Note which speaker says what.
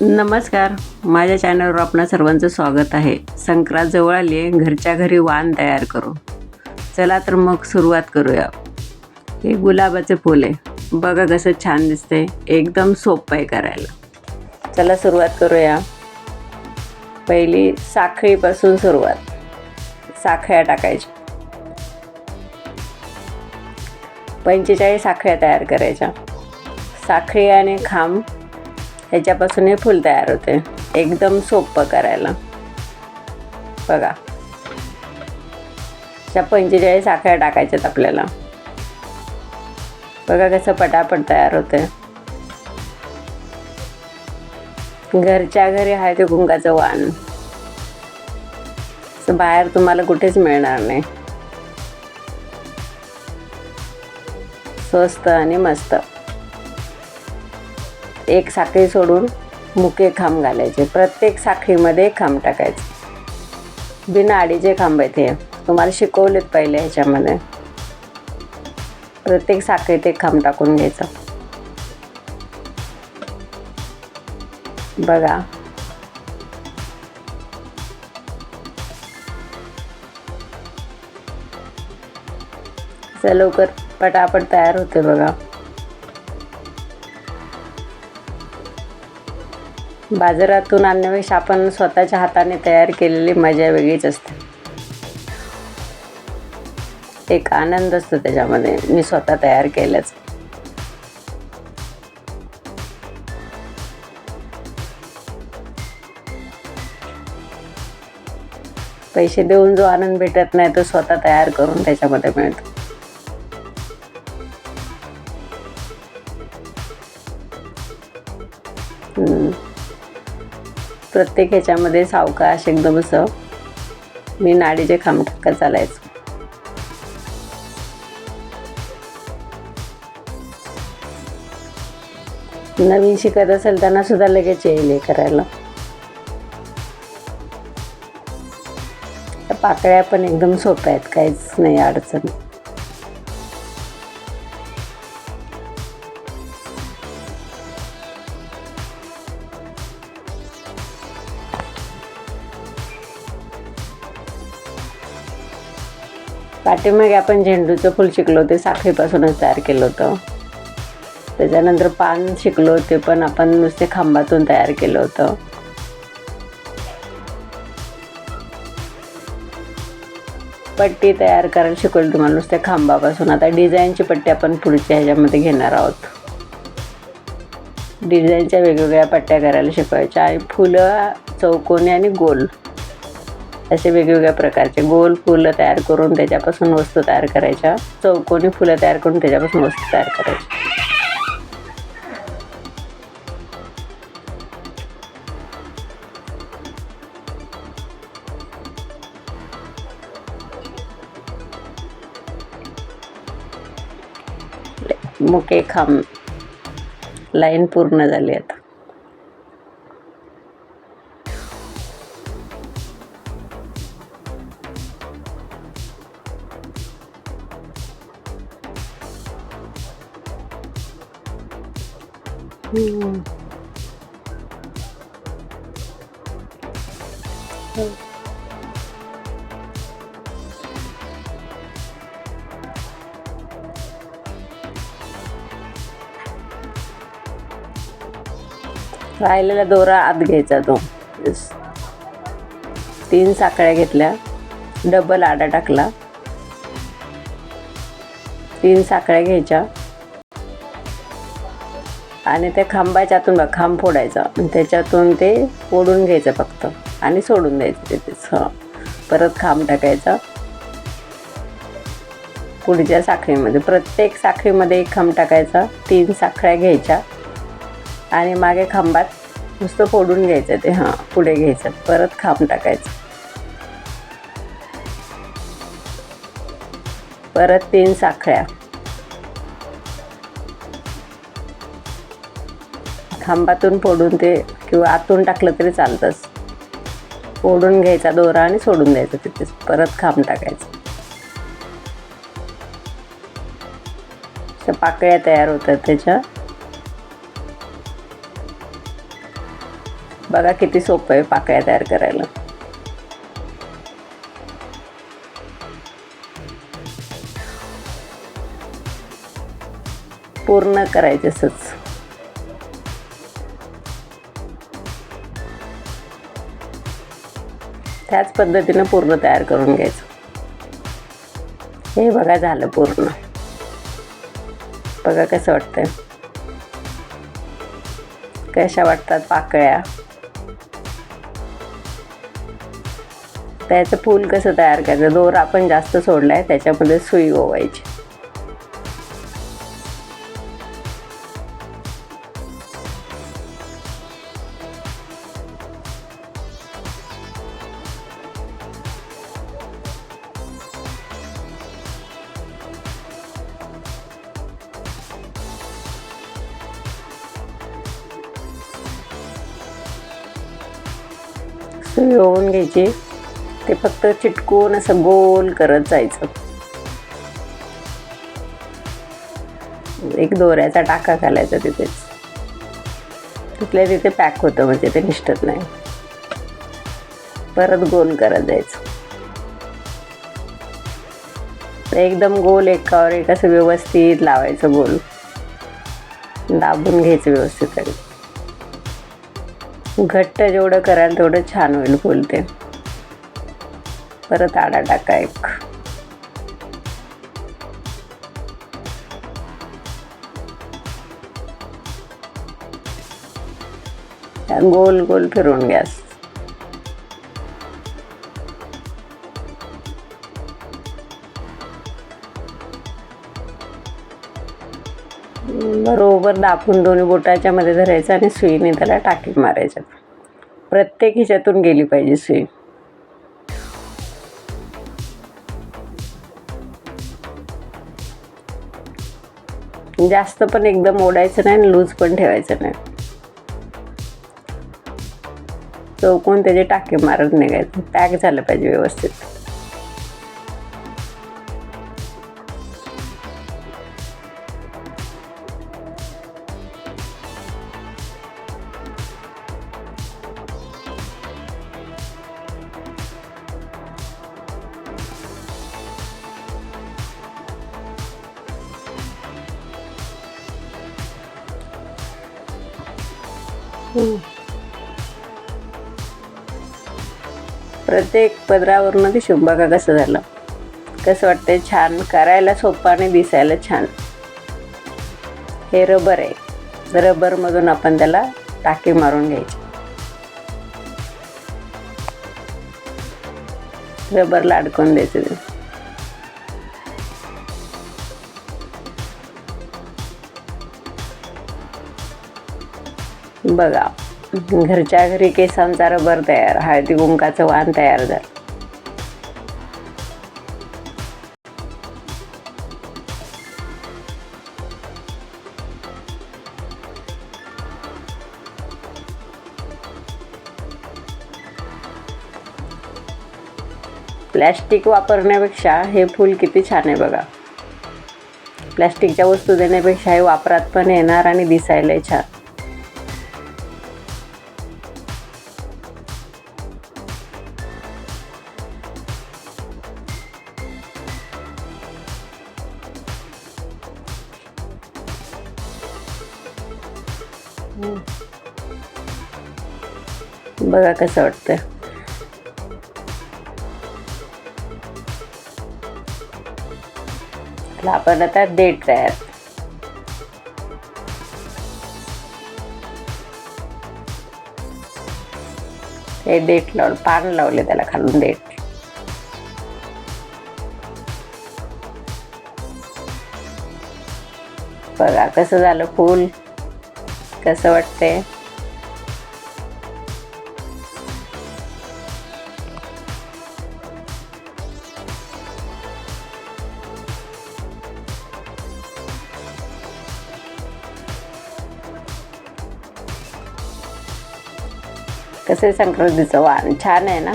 Speaker 1: नमस्कार. माझ्या चॅनलवर आपणा सर्वांचं स्वागत आहे. संक्रांत जवळ आली आहे, घरच्या घरी वाण तयार करू. चला तर मग सुरुवात करूया. हे गुलाबाचे फूल आहे, बघा कसं छान दिसते. एकदम सोपं आहे करायला. चला सुरुवात करूया. पहिली साखळीपासून सुरुवात. साखळ्या टाकायच्या. 45 साखळ्या तयार करायच्या. साखळी आणि खांब ह्याच्यापासून हे फूल तयार होते. एकदम सोपं करायला. बघा, अशा 45 साखळ्या टाकायच्यात आपल्याला. बघा कसं पटापट तयार होते. घरच्या घरी आहे ते कुंकाचं वाण. असं बाहेर तुम्हाला कुठेच मिळणार नाही. स्वस्त आणि मस्त. एक साखळी सोडून मुके खांब घालायचे. प्रत्येक साखळीमध्ये एक खांब टाकायचे. बिना आडीचे खांब आहेत हे, तुम्हाला शिकवलेत पहिले ह्याच्यामध्ये. प्रत्येक साखळीत एक खांब टाकून घ्यायचं. बघा, लवकर पटापट तयार होते. बघा, बाजारातून आणण्यापेक्षा आपण स्वतःच्या हाताने तयार केलेली मजा वेगळीच असते. एक आनंद असतो त्याच्यामध्ये, मी स्वतः तयार केल्याच. पैसे देऊन जो आनंद भेटत नाही तो स्वतः तयार करून त्याच्यामध्ये मिळतो. प्रत्येक ह्याच्यामध्ये सावकाश एकदम असं मी नाडीचे खांब टाकत चालायचं. नवीन शिकत असेल त्यांना सुद्धा लगेच येईल हे करायला. पाकळ्या पण एकदम सोप्या आहेत, काहीच नाही अडचण. पाठीमागे आपण झेंडूचं फूल शिकलो, ते साखळीपासूनच तयार केलं होतं. त्याच्यानंतर पान शिकलो, ते पण आपण नुसते खांबातून तयार केलं होतं. पट्टी तयार करायला शिकवली तुम्हाला नुसत्या खांबापासून. आता डिझाईनची पट्टी आपण पुढच्या ह्याच्यामध्ये घेणार आहोत. डिझाईनच्या वेगवेगळ्या पट्ट्या करायला शिकवायच्या. आणि फुलं चौकोनी आणि गोल असे वेगवेगळ्या प्रकारचे गोल फुलं तयार करून त्याच्यापासून वस्तू तयार करायच्या. चौकोनी फुलं तयार करून त्याच्यापासून वस्तू तयार करायच्या. मुके खांब लाईन पूर्ण झाली आता. राहिलेला दोरा आत घ्यायचा. तो 3 साखळ्या घेतल्या, डबल आडा टाकला. 3 साखळ्या घ्यायच्या आणि त्या खांबाच्यातून खांब फोडायचा आणि त्याच्यातून ते फोडून घ्यायचं फक्त आणि सोडून द्यायचं तिथेच. परत खांब टाकायचा पुढच्या साखळीमध्ये. प्रत्येक साखळीमध्ये एक खांब टाकायचा. 3 साखळ्या घ्यायच्या आणि मागे खांबात नुसतं फोडून घ्यायचं ते. पुढे घ्यायचं, परत खांब टाकायचं. परत 3 साखळ्या, खांबातून फोडून ते किंवा आतून टाकलं तरी चालतंच. फोडून घ्यायचा दोरा आणि सोडून द्यायचं तिथेच. परत खांब टाकायचं. पाकळ्या तयार होतात त्याच्या. बघा किती सोपं आहे पाकळ्या तयार करायला. पूर्ण करायचे असंच. त्याच पद्धतीने पूर्ण तयार करून घ्यायचं. हे बघा झालं पूर्ण. बघा कसं वाटतंय, कशा वाटतात पाकळ्या. त्याचं फूल कसं तयार करायचं, दोरा आपण जास्त सोडलाय त्याच्यामध्ये सुई ओवायची. सुई ओवून घ्यायची. ते फक्त चिटकून असं गोल करत जायचं. एक दोऱ्याचा टाका घालायचा तिथेच. तिथल्या तिथे पॅक होतं, म्हणजे ते निष्ठत नाही. परत गोल करत जायचं. एकदम गोल एकावर एक असं व्यवस्थित लावायचं. गोल दाबून घ्यायचं व्यवस्थित. घट्ट जेवढं कराल तेवढं छान होईल फूल ते. परत आडा टाका एक. गोल गोल फिरवून घ्या. बरोबर दाबून दोन्ही बोटाच्या मध्ये धरायचं आणि सुईने त्याला टाकी मारायचं. प्रत्येक ह्याच्यातून गेली पाहिजे सुई. जास्त पण एकदम ओढायचं नाही आणि लूज पण ठेवायचं नाही. चौकून त्याचे टाके मारत निघायचे. पॅक झालं पाहिजे व्यवस्थित. प्रत्येक पदरावरून दिसून बघा कसं झालं. कसं वाटतंय, छान. करायला सोपं आणि दिसायला छान. हे रबर आहे. रबर मधून आपण त्याला टाकी मारून घ्यायची. रबरला अडकवून द्यायचं. बघा घरच्या घरी केसांचा रबर तयार. हळदी कुंकाचं वाण तयार झालं. प्लॅस्टिक वापरण्यापेक्षा हे फूल किती छान आहे बघा. प्लॅस्टिकच्या वस्तू देण्यापेक्षा हे वापरात पण येणार आणि दिसायलाही छान. बघा कसं वाटतंय. आपण आता देठ तयार. हे देठ लावलं, पान लावले त्याला खालून देठ. बघा कसं झालं फूल. कसं वाटतंय. कसे संक्रांतीचं वाण छान आहे ना.